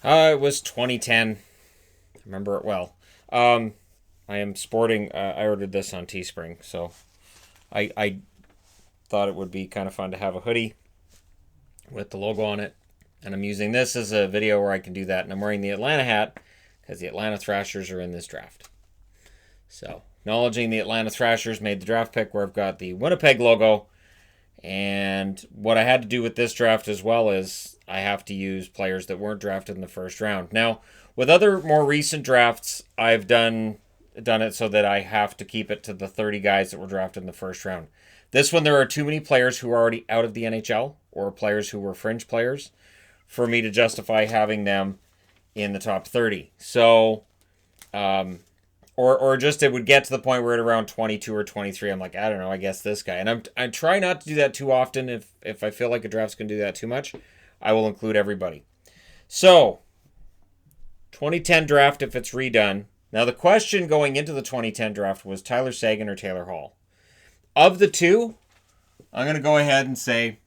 It was 2010. I remember it well. I am sporting. I ordered this on Teespring, so I thought it would be kind of fun to have a hoodie with the logo on it, and I'm using this as a video where I can do that. And I'm wearing the Atlanta hat because the Atlanta Thrashers are in this draft. So acknowledging the Atlanta Thrashers made the draft pick where I've got the Winnipeg logo. And what I had to do with this draft as well is I have to use players that weren't drafted in the first round. Now, with other more recent drafts, I've done it so that I have to keep it to the 30 guys that were drafted in the first round. This one, there are too many players who are already out of the NHL or players who were fringe players for me to justify having them in the top 30. So, or just it would get to the point where at around 22 or 23, I'm like, I don't know, I guess this guy. And I try not to do that too often. If I feel like a draft's going to do that too much, I will include everybody. So, 2010 draft, if it's redone. Now, the question going into the 2010 draft was Tyler Seguin or Taylor Hall. Of the two, I'm going to go ahead and say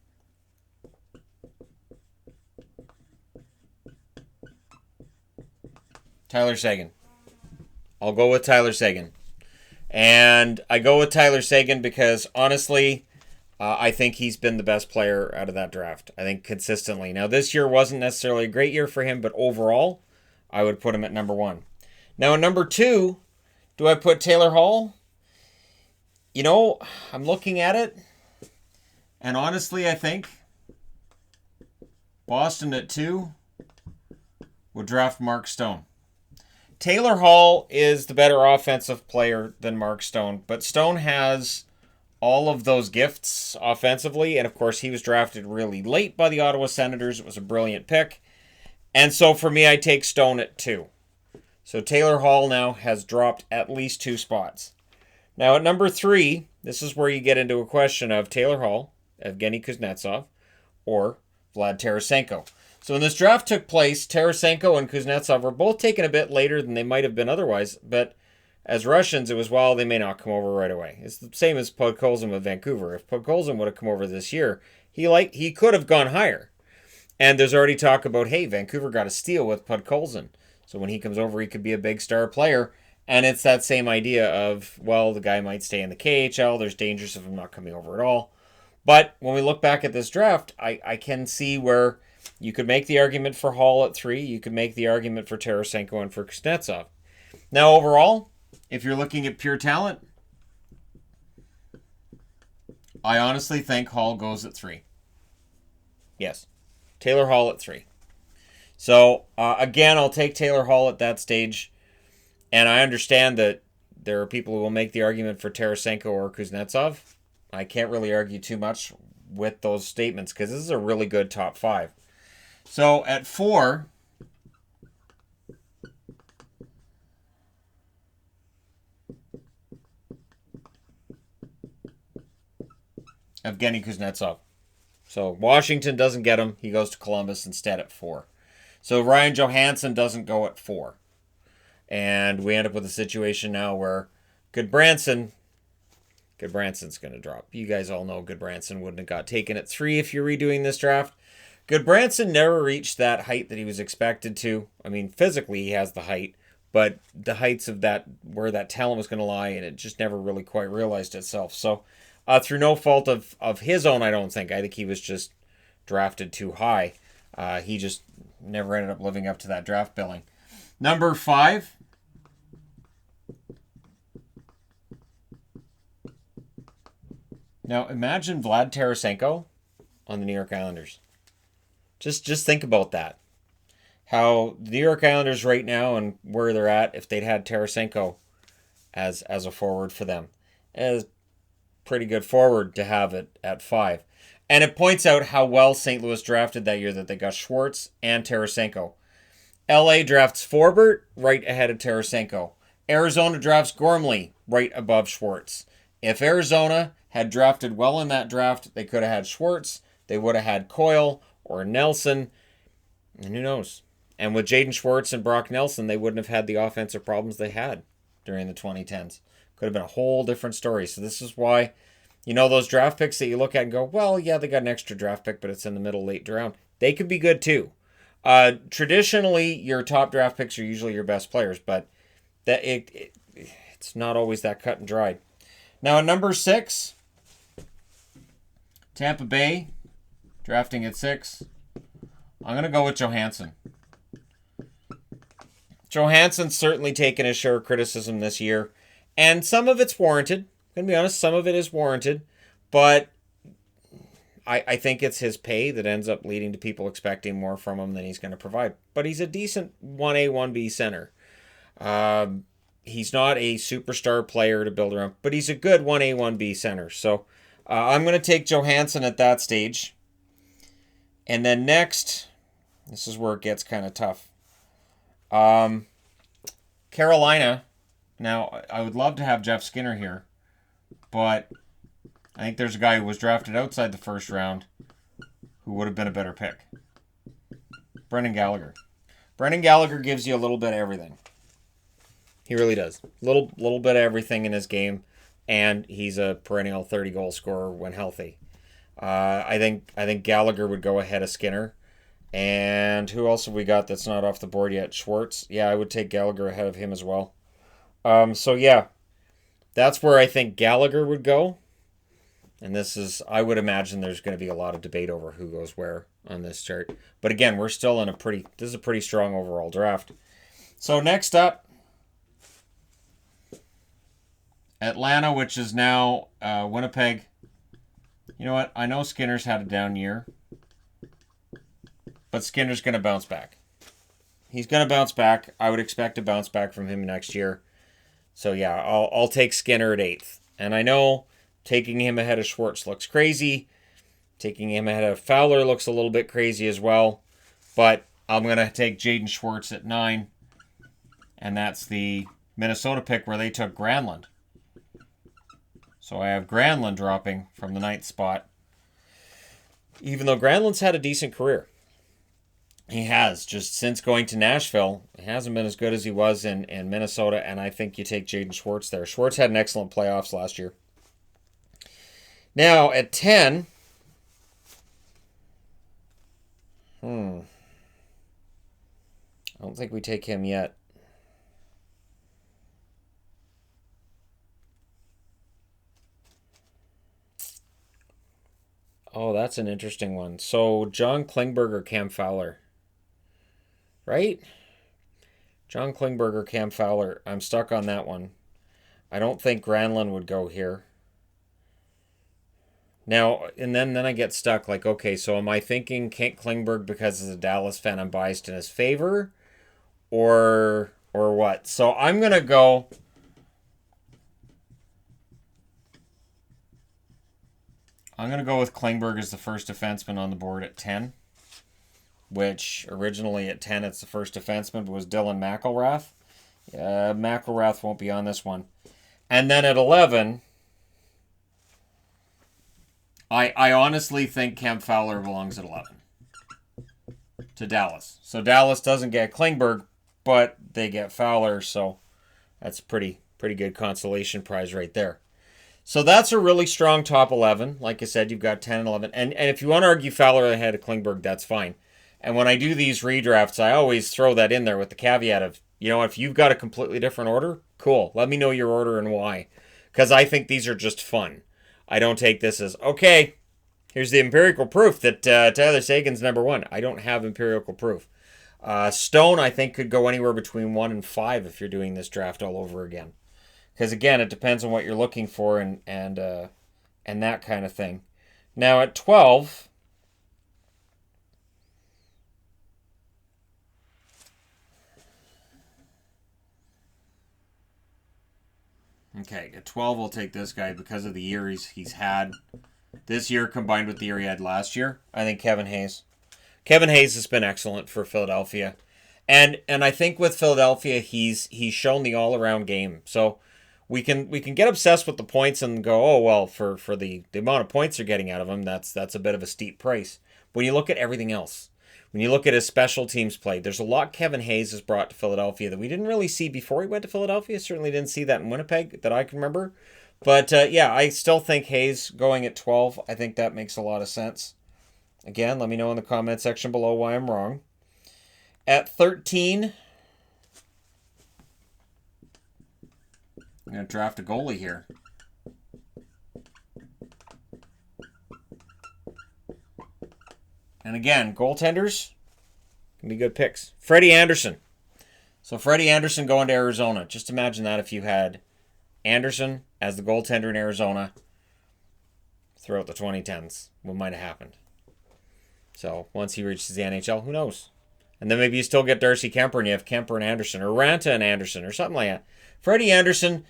Tyler Seguin. I'll go with Tyler Seguin. And I go with Tyler Seguin because, honestly, I think he's been the best player out of that draft. I think consistently. Now, this year wasn't necessarily a great year for him, but overall, I would put him at number one. Now, at number two, do I put Taylor Hall? You know, I'm looking at it, and honestly, I think Boston at two would draft Mark Stone. Taylor Hall is the better offensive player than Mark Stone, but Stone has all of those gifts offensively, and of course he was drafted really late by the Ottawa Senators. It was a brilliant pick, and so for me I take Stone at two. So Taylor Hall now has dropped at least two spots. Now at number three, this is where you get into a question of Taylor Hall, Evgeny Kuznetsov, or Vlad Tarasenko. So when this draft took place, Tarasenko and Kuznetsov were both taken a bit later than they might have been otherwise, but as Russians, it was, well, they may not come over right away. It's the same as Podkolzin with Vancouver. If Podkolzin would have come over this year, he could have gone higher. And there's already talk about, hey, Vancouver got a steal with Podkolzin. So when he comes over, he could be a big star player. And it's that same idea of, well, the guy might stay in the KHL. There's dangers of him not coming over at all. But when we look back at this draft, I can see where you could make the argument for Hall at three. You could make the argument for Tarasenko and for Kuznetsov. Now, overall, if you're looking at pure talent, I honestly think Hall goes at three. Yes, Taylor Hall at three. So, again, I'll take Taylor Hall at that stage. And I understand that there are people who will make the argument for Tarasenko or Kuznetsov. I can't really argue too much with those statements because this is a really good top five. So at four, Evgeny Kuznetsov. So Washington doesn't get him. He goes to Columbus instead at four. So Ryan Johansson doesn't go at four. And we end up with a situation now where Goodbranson's going to drop. You guys all know Goodbranson wouldn't have got taken at three if you're redoing this draft. Goodbranson never reached that height that he was expected to. I mean, physically he has the height, but the heights of that, where that talent was going to lie, and it just never really quite realized itself. So, through no fault of his own, I don't think. I think he was just drafted too high. He just never ended up living up to that draft billing. Number five. Now, imagine Vlad Tarasenko on the New York Islanders. Just think about that. How the New York Islanders right now and where they're at, if they'd had Tarasenko as a forward for them. As pretty good forward to have it at five. And it points out how well St. Louis drafted that year that they got Schwartz and Tarasenko. LA drafts Forbert right ahead of Tarasenko. Arizona drafts Gormley right above Schwartz. If Arizona had drafted well in that draft, they could have had Schwartz. They would have had Coyle or Nelson. And who knows? And with Jaden Schwartz and Brock Nelson, they wouldn't have had the offensive problems they had during the 2010s. Could have been a whole different story. So this is why, those draft picks that you look at and go, well, yeah, they got an extra draft pick, but it's in the middle, late round. They could be good too. Traditionally, your top draft picks are usually your best players, but it's not always that cut and dried. Now at number 6, Tampa Bay, drafting at 6. I'm going to go with Johansson. Johansson's certainly taken his share of criticism this year, and some of it's warranted. I'm going to be honest, some of it is warranted, but I think it's his pay that ends up leading to people expecting more from him than he's going to provide. But he's a decent 1A, 1B center. He's not a superstar player to build around, but he's a good 1A, 1B center. So I'm going to take Johansson at that stage. And then next, this is where it gets kind of tough. Carolina. Now, I would love to have Jeff Skinner here, but I think there's a guy who was drafted outside the first round who would have been a better pick. Brendan Gallagher. Brendan Gallagher gives you a little bit of everything. He really does. Little bit of everything in his game, and he's a perennial 30-goal scorer when healthy. I think Gallagher would go ahead of Skinner. And who else have we got that's not off the board yet? Schwartz. Yeah, I would take Gallagher ahead of him as well. So yeah, that's where I think Gallagher would go. And I would imagine there's going to be a lot of debate over who goes where on this chart. But again, we're still in this is a pretty strong overall draft. So next up, Atlanta, which is now Winnipeg. You know what? I know Skinner's had a down year, but Skinner's going to bounce back. He's going to bounce back. I would expect a bounce back from him next year. So yeah, I'll take Skinner at 8th. And I know taking him ahead of Schwartz looks crazy. Taking him ahead of Fowler looks a little bit crazy as well. But I'm going to take Jaden Schwartz at 9. And that's the Minnesota pick where they took Granlund. So I have Granlund dropping from the 9th spot. Even though Granlund's had a decent career. He has. Just since going to Nashville, he hasn't been as good as he was in Minnesota. And I think you take Jaden Schwartz there. Schwartz had an excellent playoffs last year. Now, at 10... I don't think we take him yet. Oh, that's an interesting one. So, John Klingberg or Cam Fowler? Right? John Klingberg or Cam Fowler. I'm stuck on that one. I don't think Granlund would go here. Now, and then I get stuck. Like, okay, so am I thinking Kent Klingberg because as a Dallas fan I'm biased in his favor? Or what? So I'm going to go... with Klingberg as the first defenseman on the board at 10. Which, originally at 10, it's the first defenseman, but was Dylan McIlrath. McIlrath won't be on this one. And then at 11... I honestly think Cam Fowler belongs at 11 to Dallas. So Dallas doesn't get Klingberg, but they get Fowler, so that's a pretty good consolation prize right there. So that's a really strong top 11. Like I said, you've got 10 and 11. And if you want to argue Fowler ahead of Klingberg, that's fine. And when I do these redrafts, I always throw that in there with the caveat of, if you've got a completely different order, cool. Let me know your order and why. Because I think these are just fun. I don't take this as, okay, here's the empirical proof that Tyler Seguin's number 1. I don't have empirical proof. Stone, I think, could go anywhere between 1 and 5 if you're doing this draft all over again. Because, again, it depends on what you're looking for and that kind of thing. Now, at 12... Okay, at 12, I'll take this guy because of the year he's had this year combined with the year he had last year. I think Kevin Hayes. Kevin Hayes has been excellent for Philadelphia. And I think with Philadelphia, he's shown the all-around game. So we can get obsessed with the points and go, oh, well, for the amount of points they're getting out of him, that's a bit of a steep price. When you look at everything else, when you look at his special teams play, there's a lot Kevin Hayes has brought to Philadelphia that we didn't really see before he went to Philadelphia. Certainly didn't see that in Winnipeg that I can remember. But yeah, I still think Hayes going at 12. I think that makes a lot of sense. Again, let me know in the comment section below why I'm wrong. At 13, I'm going to draft a goalie here. And again, goaltenders can be good picks. Freddie Anderson. So Freddie Anderson going to Arizona. Just imagine that if you had Anderson as the goaltender in Arizona throughout the 2010s. What might have happened? So once he reaches the NHL, who knows? And then maybe you still get Darcy Kemper and you have Kemper and Anderson, or Ranta and Anderson, or something like that. Freddie Anderson,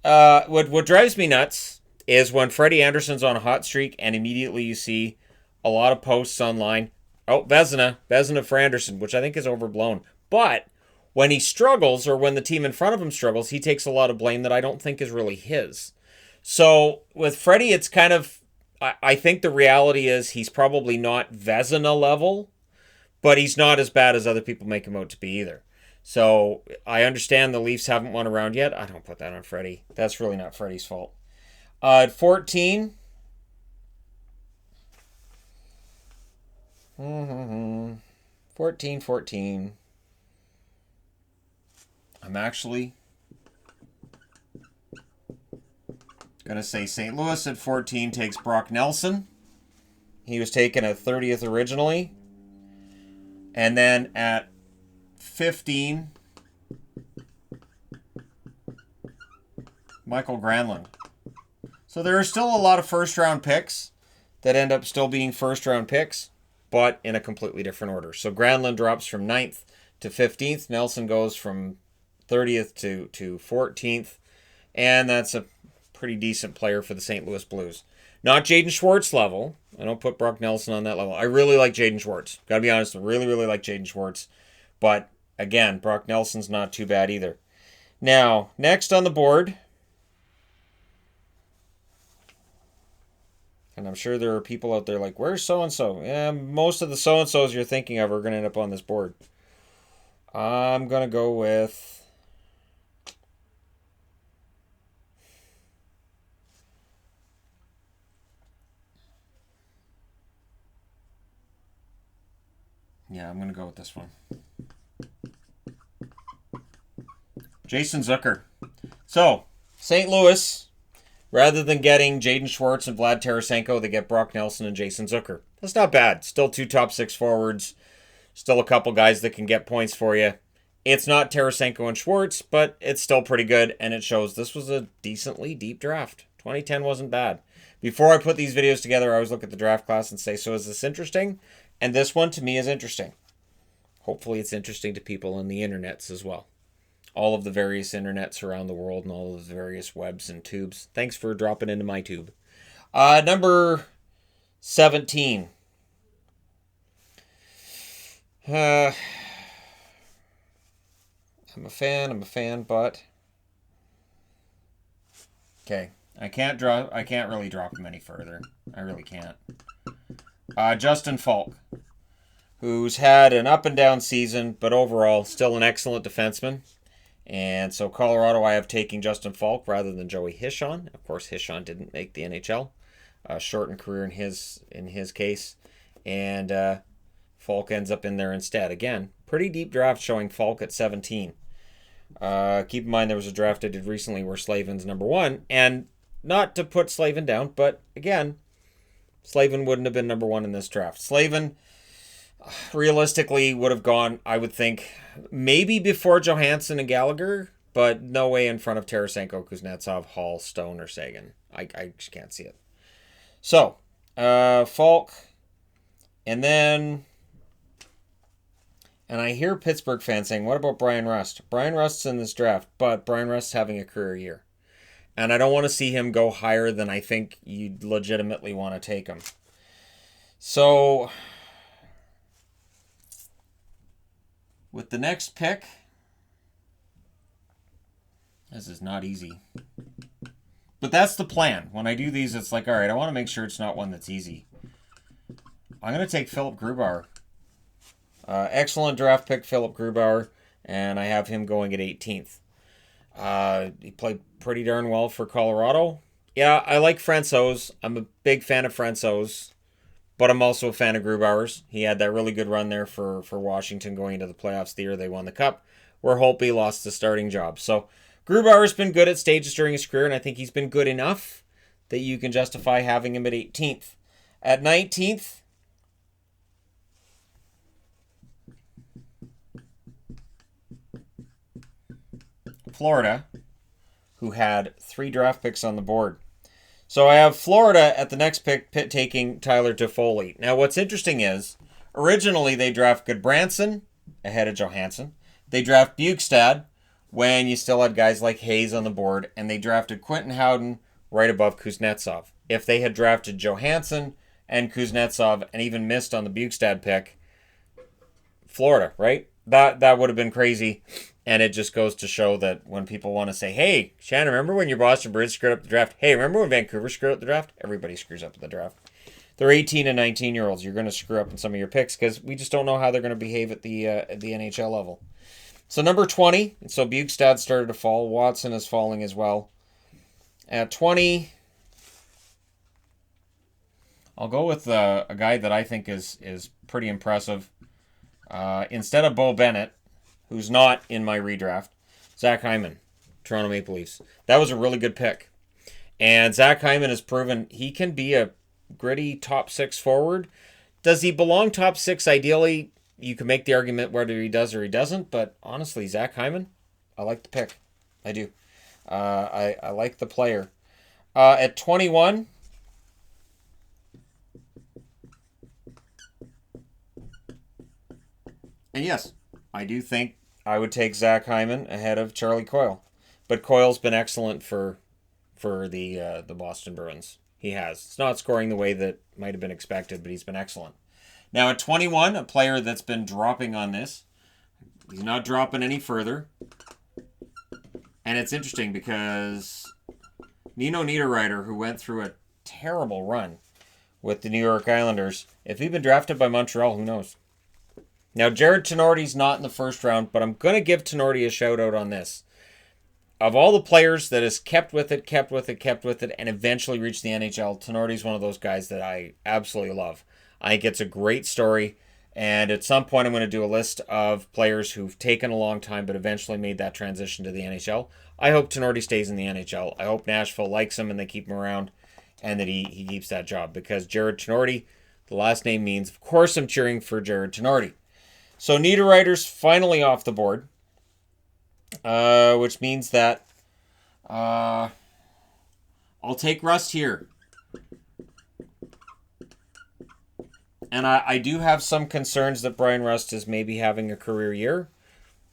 what drives me nuts is when Freddie Anderson's on a hot streak and immediately you see a lot of posts online. Oh, Vezina for Anderson, which I think is overblown. But when he struggles, or when the team in front of him struggles, he takes a lot of blame that I don't think is really his. So with Freddie, it's kind of, I think the reality is he's probably not Vezina level, but he's not as bad as other people make him out to be either. So I understand the Leafs haven't won a round yet. I don't put that on Freddie. That's really not Freddie's fault. At 14... 14. I'm actually going to say St. Louis at 14 takes Brock Nelson. He was taken at 30th originally. And then at 15, Michael Granlund. So there are still a lot of first-round picks that end up still being first-round picks, but in a completely different order. So Granlund drops from 9th to 15th. Nelson goes from 30th to 14th. And that's a pretty decent player for the St. Louis Blues. Not Jaden Schwartz level. I don't put Brock Nelson on that level. I really like Jaden Schwartz. Gotta be honest, I really, really like Jaden Schwartz. But, again, Brock Nelson's not too bad either. Now, next on the board... And I'm sure there are people out there like, where's so-and-so? Yeah, most of the so-and-sos you're thinking of are going to end up on this board. I'm going to go with... Yeah, I'm going to go with this one. Jason Zucker. So, St. Louis... Rather than getting Jaden Schwartz and Vlad Tarasenko, they get Brock Nelson and Jason Zucker. That's not bad. Still 2 top 6 forwards. Still a couple guys that can get points for you. It's not Tarasenko and Schwartz, but it's still pretty good, and it shows this was a decently deep draft. 2010 wasn't bad. Before I put these videos together, I always look at the draft class and say, so is this interesting? And this one, to me, is interesting. Hopefully it's interesting to people on the internets as well. All of the various internets around the world and all of the various webs and tubes. Thanks for dropping into my tube. Number 17. I'm a fan, but... Okay. I can't really drop him any further. I really can't. Justin Falk, who's had an up and down season, but overall still an excellent defenseman. And so Colorado, I have taking Justin Falk rather than Joey Hishon. Of course, Hishon didn't make the NHL. Shortened career in his case. And Falk ends up in there instead. Again, pretty deep draft showing Falk at 17. Keep in mind there was a draft I did recently where Slavin's number 1. And not to put Slavin down, but again, Slavin wouldn't have been number 1 in this draft. Slavin realistically would have gone, I would think, maybe before Johansson and Gallagher, but no way in front of Tarasenko, Kuznetsov, Hall, Stone, or Seguin. I just can't see it. So, Falk, and then, and I hear Pittsburgh fans saying, what about Brian Rust? Brian Rust's in this draft, but Brian Rust's having a career year. And I don't want to see him go higher than I think you'd legitimately want to take him. So... with the next pick, this is not easy. But that's the plan. When I do these, it's like, all right, I want to make sure it's not one that's easy. I'm going to take Philip Grubauer. Excellent draft pick, Philip Grubauer, and I have him going at 18th. He played pretty darn well for Colorado. Yeah, I like Francouz. I'm a big fan of Francouz, but I'm also a fan of Grubauer's. He had that really good run there for Washington going into the playoffs the year they won the Cup, where Holtby lost the starting job. So Grubauer's been good at stages during his career, and I think he's been good enough that you can justify having him at 18th. At 19th, Florida, who had 3 draft picks on the board. So I have Florida at the next pick taking Tyler Toffoli. Now what's interesting is, originally they draft Goodbranson ahead of Johansson. They draft Bukestad when you still had guys like Hayes on the board, and they drafted Quentin Howden right above Kuznetsov. If they had drafted Johansson and Kuznetsov and even missed on the Bukestad pick, Florida, right? That would have been crazy. And it just goes to show that when people want to say, hey, Shannon, remember when your Boston Bruins screwed up the draft? Hey, remember when Vancouver screwed up the draft? Everybody screws up the draft. They're 18 and 19-year-olds. You're going to screw up in some of your picks because we just don't know how they're going to behave at the NHL level. So number 20, so Bukestad started to fall. Watson is falling as well. At 20, I'll go with a guy that I think is pretty impressive. Instead of Bo Bennett, who's not in my redraft, Zach Hyman, Toronto Maple Leafs. That was a really good pick. And Zach Hyman has proven he can be a gritty top 6 forward. Does he belong top 6 ideally? You can make the argument whether he does or he doesn't, but honestly, Zach Hyman, I like the pick. I do. I like the player. At 21, and yes, I do think I would take Zach Hyman ahead of Charlie Coyle. But Coyle's been excellent for the Boston Bruins. He has. It's not scoring the way that might have been expected, but he's been excellent. Now at 21, a player that's been dropping on this. He's not dropping any further. And it's interesting because Nino Niederreiter, who went through a terrible run with the New York Islanders, if he'd been drafted by Montreal, who knows? Now, Jared Tenorti's not in the first round, but I'm going to give Tenorti a shout-out on this. Of all the players that has kept with it, and eventually reached the NHL, Tenorti's one of those guys that I absolutely love. I think it's a great story, and at some point I'm going to do a list of players who've taken a long time but eventually made that transition to the NHL. I hope Tenorti stays in the NHL. I hope Nashville likes him and they keep him around, and that he keeps that job, because Jared Tenorti, the last name means, of course I'm cheering for Jared Tenorti. So Niederreiter's finally off the board, which means that I'll take Rust here. And I do have some concerns that Brian Rust is maybe having a career year,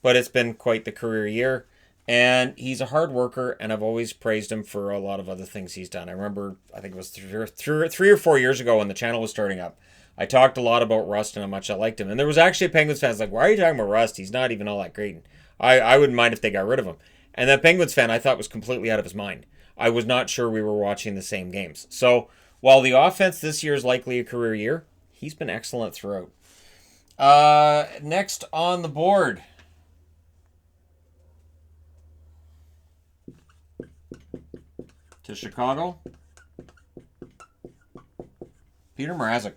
but it's been quite the career year. And he's a hard worker, and I've always praised him for a lot of other things he's done. I remember, I think it was 3 or 4 years ago when the channel was starting up, I talked a lot about Rust and how much I liked him. And there was actually a Penguins fan like, why are you talking about Rust? He's not even all that great. I wouldn't mind if they got rid of him. And that Penguins fan I thought was completely out of his mind. I was not sure we were watching the same games. So while the offense this year is likely a career year, he's been excellent throughout. Next on the board, to Chicago, Peter Mrazek.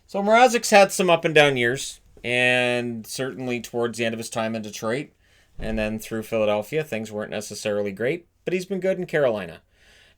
So Mrazek's had some up and down years, and certainly towards the end of his time in Detroit and then through Philadelphia, things weren't necessarily great, but he's been good in Carolina.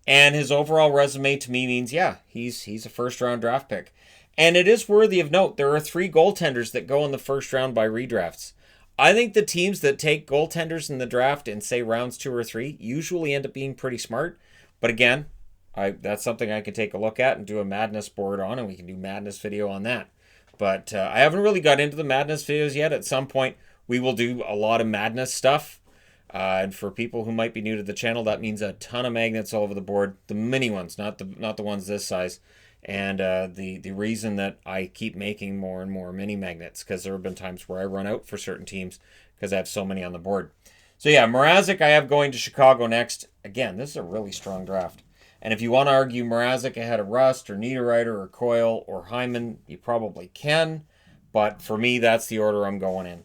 And his overall resume to me means, yeah, he's a first-round draft pick. And it is worthy of note, there are 3 goaltenders that go in the first round by redrafts. I think the teams that take goaltenders in the draft in, say, rounds 2 or 3 usually end up being pretty smart. But again, that's something I could take a look at and do a madness board on, and we can do madness video on that. But I haven't really got into the madness videos yet. At some point, we will do a lot of madness stuff. And for people who might be new to the channel, that means a ton of magnets all over the board. The mini ones, not the ones this size. And the reason that I keep making more and more mini magnets, because there have been times where I run out for certain teams because I have so many on the board. So yeah, Mrazek I have going to Chicago next. Again, this is a really strong draft. And if you want to argue Mrazek ahead of Rust or Niederreiter or Coyle or Hyman, you probably can. But for me, that's the order I'm going in.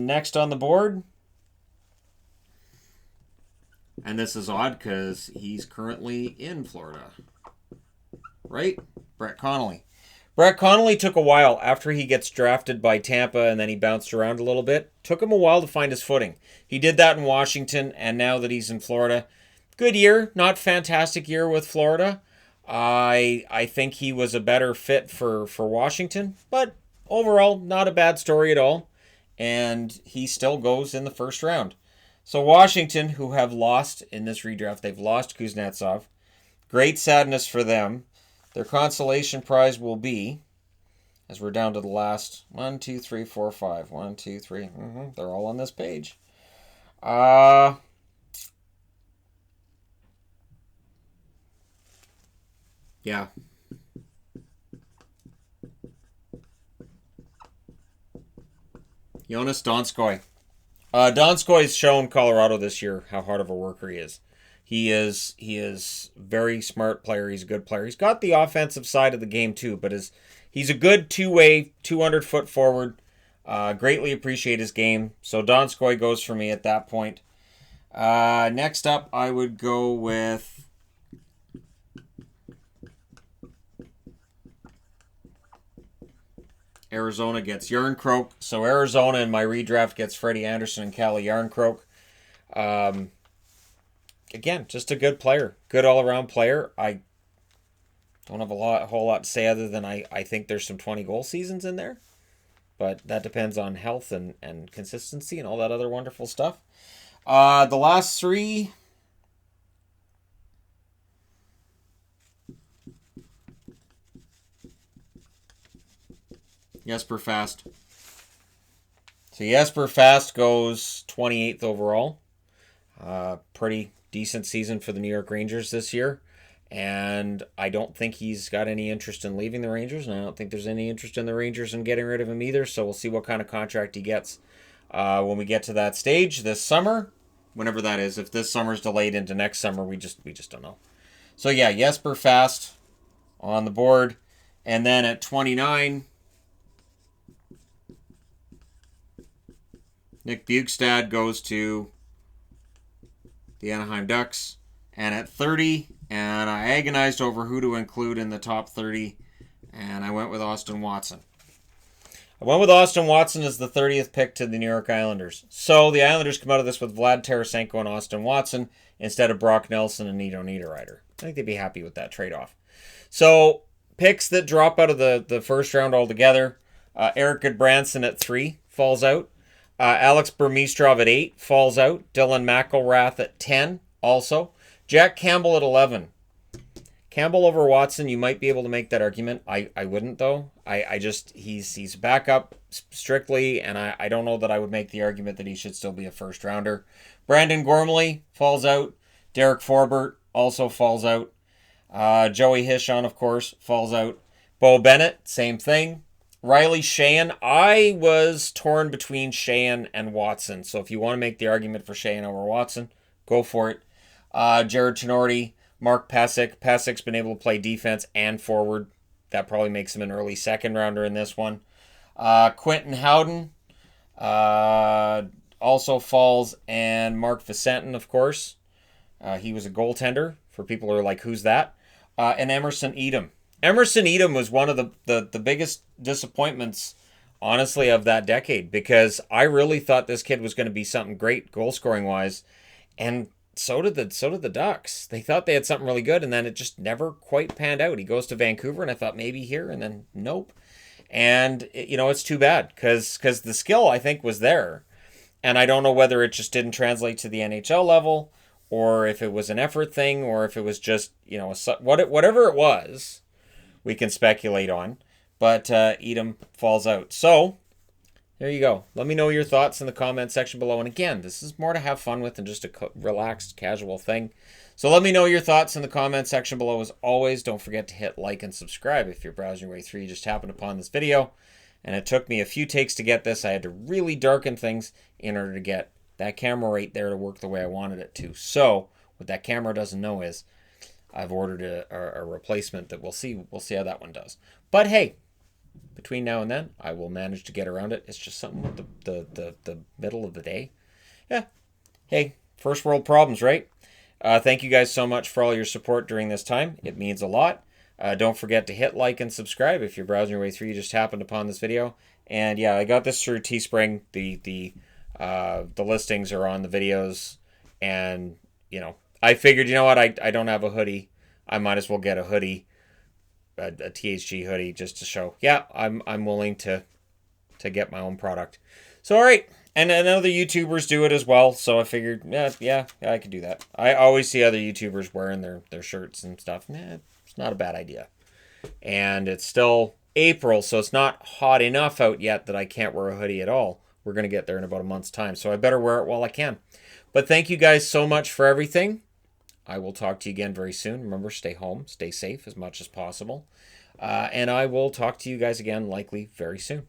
Next on the board. And this is odd because he's currently in Florida. right? Brett Connolly. Brett Connolly took a while after he gets drafted by Tampa and then he bounced around a little bit. Took him a while to find his footing. He did that in Washington, and now that he's in Florida, good year, not fantastic year with Florida. I think he was a better fit for Washington, but overall, not a bad story at all. And he still goes in the first round. So Washington, who have lost in this redraft, they've lost Kuznetsov. Great sadness for them. Their consolation prize will be, as we're down to the last 1, 2, 3, 4, 5. 1, 2, 3. They're all on this page. Yeah. Jonas Donskoy. Donskoy's shown Colorado this year how hard of a worker he is. He is very smart player. He's a good player. He's got the offensive side of the game too, but he's a good two-way, 200-foot forward. Greatly appreciate his game. So Donskoy goes for me at that point. Next up, I would go with Arizona gets Yarncroke. So Arizona in my redraft gets Freddie Anderson and Calle Yarncroke. Again, just a good player. Good all-around player. I don't have a whole lot to say other than I think there's some 20-goal seasons in there. But that depends on health and consistency and all that other wonderful stuff. The last three... Jesper Fast. So Jesper Fast goes 28th overall. Pretty decent season for the New York Rangers this year. And I don't think he's got any interest in leaving the Rangers. And I don't think there's any interest in the Rangers in getting rid of him either. So we'll see what kind of contract he gets when we get to that stage this summer. Whenever that is. If this summer's delayed into next summer, we just don't know. So yeah, Jesper Fast on the board. And then at 29... Nick Bjugstad goes to the Anaheim Ducks. And at 30, and I agonized over who to include in the top 30, and I went with Austin Watson. I went with Austin Watson as the 30th pick to the New York Islanders. So the Islanders come out of this with Vlad Tarasenko and Austin Watson instead of Brock Nelson and Nino Niederreiter. I think they'd be happy with that trade-off. So picks that drop out of the first round altogether. Eric Goodbranson at 3 falls out. Alex Burmistrov at 8 falls out. Dylan McElrath at 10 also. Jack Campbell at 11. Campbell over Watson, you might be able to make that argument. I wouldn't, though. He's backup strictly, and I don't know that I would make the argument that he should still be a first-rounder. Brandon Gormley falls out. Derek Forbert also falls out. Joey Hishon, of course, falls out. Bo Bennett, same thing. Riley Sheahan, I was torn between Sheahan and Watson. So if you want to make the argument for Sheahan over Watson, go for it. Jared Tenorti, Mark Pasick. Pasick's been able to play defense and forward. That probably makes him an early second rounder in this one. Quentin Howden also falls, and Mark Vicentin, of course. He was a goaltender for people who are like, who's that? And Emerson Edom. Emerson Edom was one of the biggest disappointments, honestly, of that decade, because I really thought this kid was going to be something great goal-scoring wise, and so did the Ducks. They thought they had something really good, and then it just never quite panned out. He goes to Vancouver, and I thought maybe here, and then nope. And it's too bad because the skill I think was there, and I don't know whether it just didn't translate to the NHL level, or if it was an effort thing, or if it was just whatever it was. We can speculate on, but Edom falls out. So, there you go. Let me know your thoughts in the comment section below. And again, this is more to have fun with than just a relaxed, casual thing. So let me know your thoughts in the comment section below. As always, don't forget to hit like and subscribe if you're browsing your way through. You just happened upon this video, and it took me a few takes to get this. I had to really darken things in order to get that camera right there to work the way I wanted it to. So, what that camera doesn't know is I've ordered a replacement that we'll see how that one does. But hey, between now and then, I will manage to get around it. It's just something with the middle of the day. Yeah. Hey, first world problems, right? Thank you guys so much for all your support during this time. It means a lot. Don't forget to hit like and subscribe if you're browsing your way through. You just happened upon this video. And yeah, I got this through Teespring. The listings are on the videos. And, you know, I figured, you know what, I don't have a hoodie. I might as well get a hoodie, a THG hoodie, just to show, yeah, I'm willing to get my own product. So, all right. And other YouTubers do it as well. So I figured, yeah, I could do that. I always see other YouTubers wearing their shirts and stuff. It's not a bad idea. And it's still April, so it's not hot enough out yet that I can't wear a hoodie at all. We're going to get there in about a month's time. So I better wear it while I can. But thank you guys so much for everything. I will talk to you again very soon. Remember, stay home, stay safe as much as possible. And I will talk to you guys again likely very soon.